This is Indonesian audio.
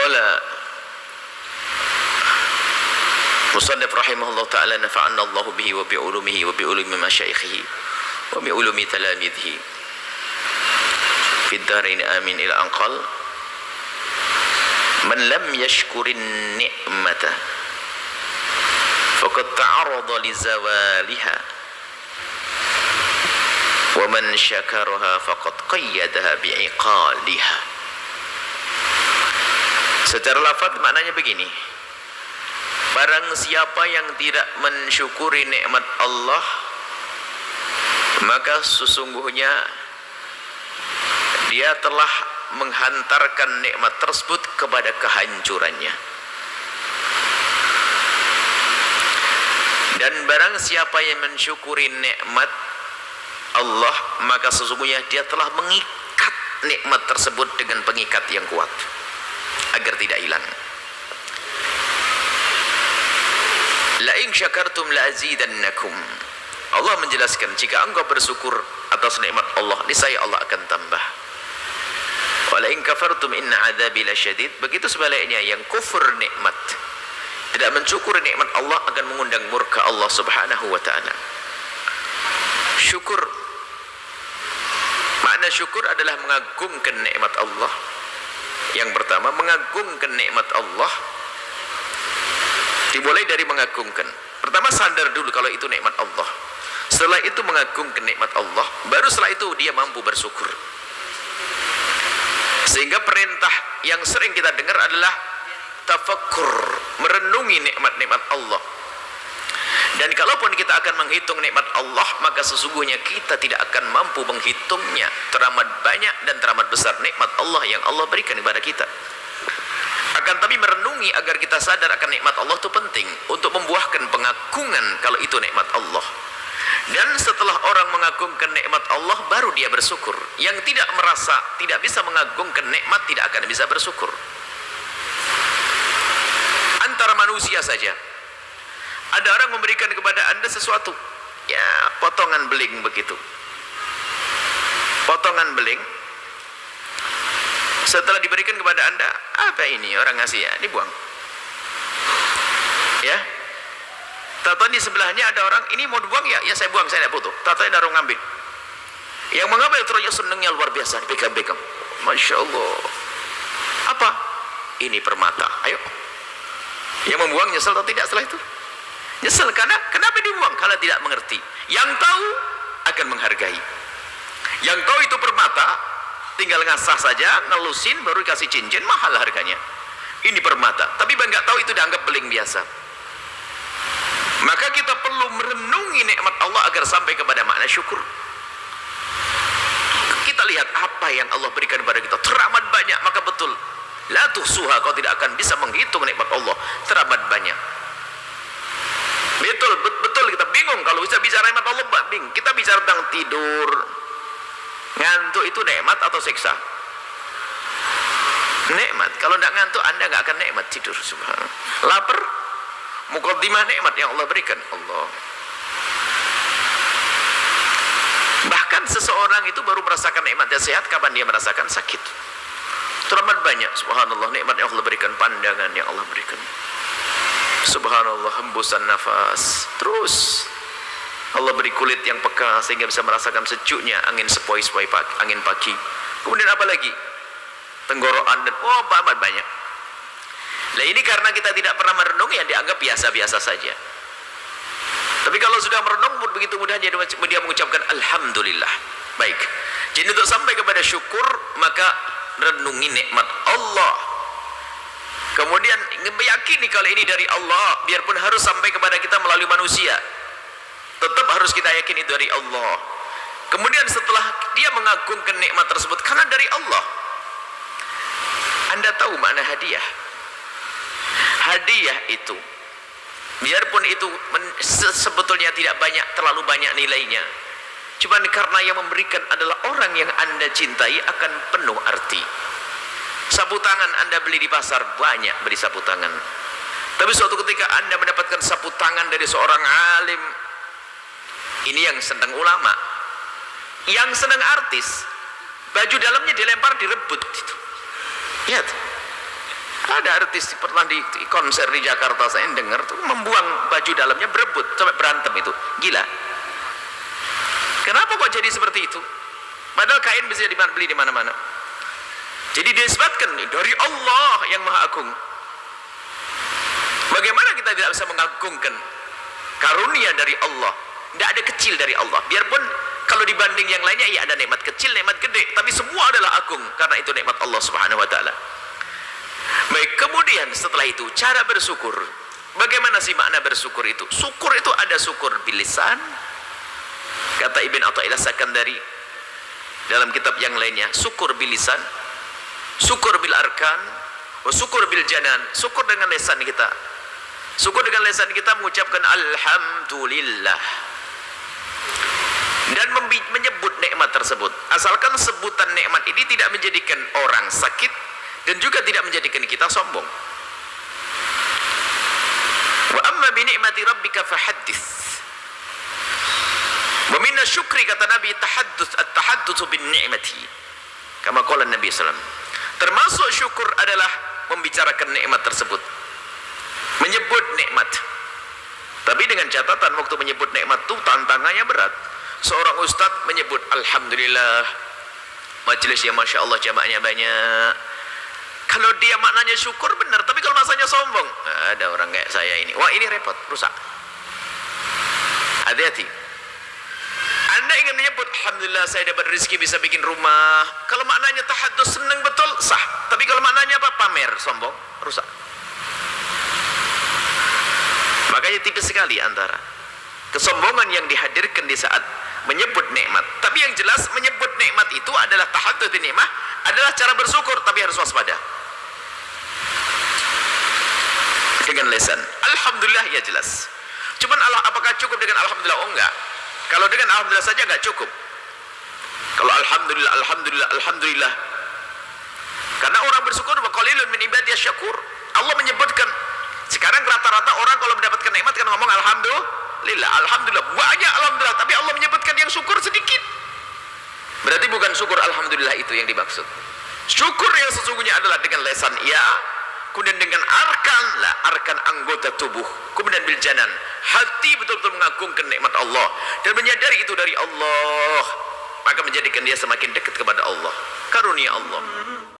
Qala musannif rahimahullah ta'ala nafa'anna Allahu bihi wa bi ulumihi wa bi ulumi masyaikhihi wa bi ulumi talamidhi fid dharain amin ila anqal man lam yashkurin ni'mata faqad ta'arrada li zawaliha wa man syakaraha faqad qayyadaha bi'iqaliha. Secara lafaz maknanya begini: barang siapa yang tidak mensyukuri nikmat Allah, maka sesungguhnya dia telah menghantarkan nikmat tersebut kepada kehancurannya. Dan barang siapa yang mensyukuri nikmat Allah, maka sesungguhnya dia telah mengikat nikmat tersebut dengan pengikat yang kuat agar tidak hilang. La in syakartum la azidannakum. Allah menjelaskan, jika engkau bersyukur atas nikmat Allah, niscaya Allah akan tambah. Wa la in kafartum inna adzabi lasyadid. Begitu sebaliknya, yang kufur nikmat, tidak mensyukuri nikmat Allah, akan mengundang murka Allah Subhanahu wa taala. Syukur, makna syukur adalah mengagungkan nikmat Allah. Yang pertama, mengagungkan nikmat Allah dimulai dari mengagungkan. Pertama, sadar dulu kalau itu nikmat Allah. Setelah itu mengagungkan nikmat Allah, baru setelah itu dia mampu bersyukur. Sehingga perintah yang sering kita dengar adalah tafakkur, merenungi nikmat-nikmat Allah. Dan kalaupun kita akan menghitung nikmat Allah, maka sesungguhnya kita tidak akan mampu menghitungnya. Teramat banyak dan teramat besar nikmat Allah yang Allah berikan kepada kita. Akan tapi merenungi agar kita sadar akan nikmat Allah itu penting untuk membuahkan pengagungan kalau itu nikmat Allah. Dan setelah orang mengagungkan nikmat Allah, baru dia bersyukur. Yang tidak merasa, tidak bisa mengagungkan nikmat, tidak akan bisa bersyukur. Antara manusia saja, ada orang memberikan kepada Anda sesuatu, ya potongan beling begitu, potongan beling. Setelah diberikan kepada Anda, apa ini orang ngasih, ya dibuang, ya. Tahu di sebelahnya ada orang, ini mau dibuang, ya saya buang, saya tidak butuh. Tahu naruh ngambil, yang mengambil terus senangnya luar biasa, pegang-pegang, masya Allah. Apa ini? Permata. Ayo, yang membuang nyesel atau tidak setelah itu? Nyesel, karena kenapa dibuang? Karena tidak mengerti. Yang tahu akan menghargai. Yang tahu itu permata, tinggal ngasah saja, ngelusin, baru kasih cincin, mahal harganya. Ini permata, tapi nggak tahu itu dianggap beling biasa. Maka kita perlu merenungi nikmat Allah agar sampai kepada makna syukur. Kita lihat apa yang Allah berikan kepada kita, teramat banyak. Maka betul, la tuhsuha, kau tidak akan bisa menghitung nikmat Allah, teramat banyak. Betul kita bingung kalau bisa bicara nikmat Allah, bingung. Kita bicara tentang tidur, ngantuk, itu nikmat atau siksa? Nikmat. Kalau tidak ngantuk, Anda nggak akan nikmat tidur. Subhanallah. Lapar, muqaddimah nikmat yang Allah berikan. Allah. Bahkan seseorang itu baru merasakan nikmatnya sehat kapan dia merasakan sakit. Teramat banyak, subhanallah, nikmat yang Allah berikan, pandangan yang Allah berikan. Subhanallah, hembusan nafas. Terus Allah beri kulit yang peka sehingga bisa merasakan sejuknya angin sepoi-sepoi angin pagi. Kemudian apa lagi? Tenggorokan dan amat banyak. Nah, ini karena kita tidak pernah merenung, yang dianggap biasa-biasa saja. Tapi kalau sudah merenung, begitu mudah dia mengucapkan alhamdulillah. Baik. Jadi untuk sampai kepada syukur, maka renungi nikmat Allah. Kemudian meyakini kalau ini dari Allah, biarpun harus sampai kepada kita melalui manusia, tetap harus kita yakini dari Allah. Kemudian setelah dia mengagungkan nikmat tersebut karena dari Allah, Anda tahu makna hadiah. Hadiah itu, biarpun itu sebetulnya tidak banyak, terlalu banyak nilainya, cuman karena yang memberikan adalah orang yang Anda cintai, akan penuh arti. Sapu tangan Anda beli di pasar, banyak beli sapu tangan. Tapi suatu ketika Anda mendapatkan sapu tangan dari seorang alim, ini yang senang ulama, yang senang artis, baju dalamnya dilempar, direbut. Lihat, Ada artis pernah di konser di Jakarta, saya dengar tuh membuang baju dalamnya, berebut sampai berantem itu. Gila. Kenapa kok jadi seperti itu? Padahal kain bisa dibeli di mana-mana. Jadi disebutkan dari Allah yang Maha Agung. Bagaimana kita tidak bisa mengagungkan karunia dari Allah? Tidak ada kecil dari Allah. Biarpun kalau dibanding yang lainnya, ya ada nikmat kecil, nikmat gede, tapi semua adalah agung karena itu nikmat Allah Subhanahu wa taala. Baik, kemudian setelah itu cara bersyukur. Bagaimana sih makna bersyukur itu? Syukur itu ada syukur bil lisan. Kata Ibn Athaillah Sakandari dalam kitab yang lainnya, syukur bil lisan, syukur bil arkan, syukur bil janan. Syukur dengan lisan kita. Syukur dengan lisan kita mengucapkan alhamdulillah dan menyebut nikmat tersebut. Asalkan sebutan nikmat ini tidak menjadikan orang sakit dan juga tidak menjadikan kita sombong. Wa amma bi ni'mati rabbika fahaddits. Wa minna syukri, kata Nabi, at-tahadduts bin ni'mati. Kama qala Nabi sallallahu alaihi wasallam. Termasuk syukur adalah membicarakan nikmat tersebut. Menyebut nikmat. Tapi dengan catatan waktu menyebut nikmat itu tantangannya berat. Seorang ustadz menyebut alhamdulillah, majelisnya masya Allah jamaahnya banyak. Kalau dia maknanya syukur benar, tapi kalau masanya sombong, ada orang kayak saya ini, wah ini repot, rusak. Hati-hati. Anda ingin menyebut alhamdulillah saya dapat rezeki bisa bikin rumah, kalau maknanya tahadus senang betul, sah. Tapi kalau maknanya apa? Pamer, sombong, rusak. Makanya tipis sekali antara kesombongan yang dihadirkan di saat menyebut nikmat. Tapi yang jelas menyebut nikmat itu adalah tahadduts bin nikmah, adalah cara bersyukur, tapi harus waspada. Dengan lisan alhamdulillah ya jelas. Cuman Allah, apakah cukup dengan alhamdulillah? Oh enggak. Kalau dengan alhamdulillah saja enggak cukup. Kalau alhamdulillah, alhamdulillah, alhamdulillah. Karena orang bersyukur, wa qalilun min ibadiyas syakur. Allah menyebutkan sekarang rata-rata orang kalau mendapatkan nikmat kan ngomong alhamdulillah, alhamdulillah, banyak alhamdulillah, tapi Allah menyebutkan yang syukur sedikit. Berarti bukan syukur alhamdulillah itu yang dimaksud. Syukur yang sesungguhnya adalah dengan lisan ya, kemudian dengan arkan lah, arkan anggota tubuh, kemudian bil janan, hati betul-betul mengagungkan nikmat Allah dan menyadari itu dari Allah, maka menjadikan dia semakin dekat kepada Allah, karunia Allah.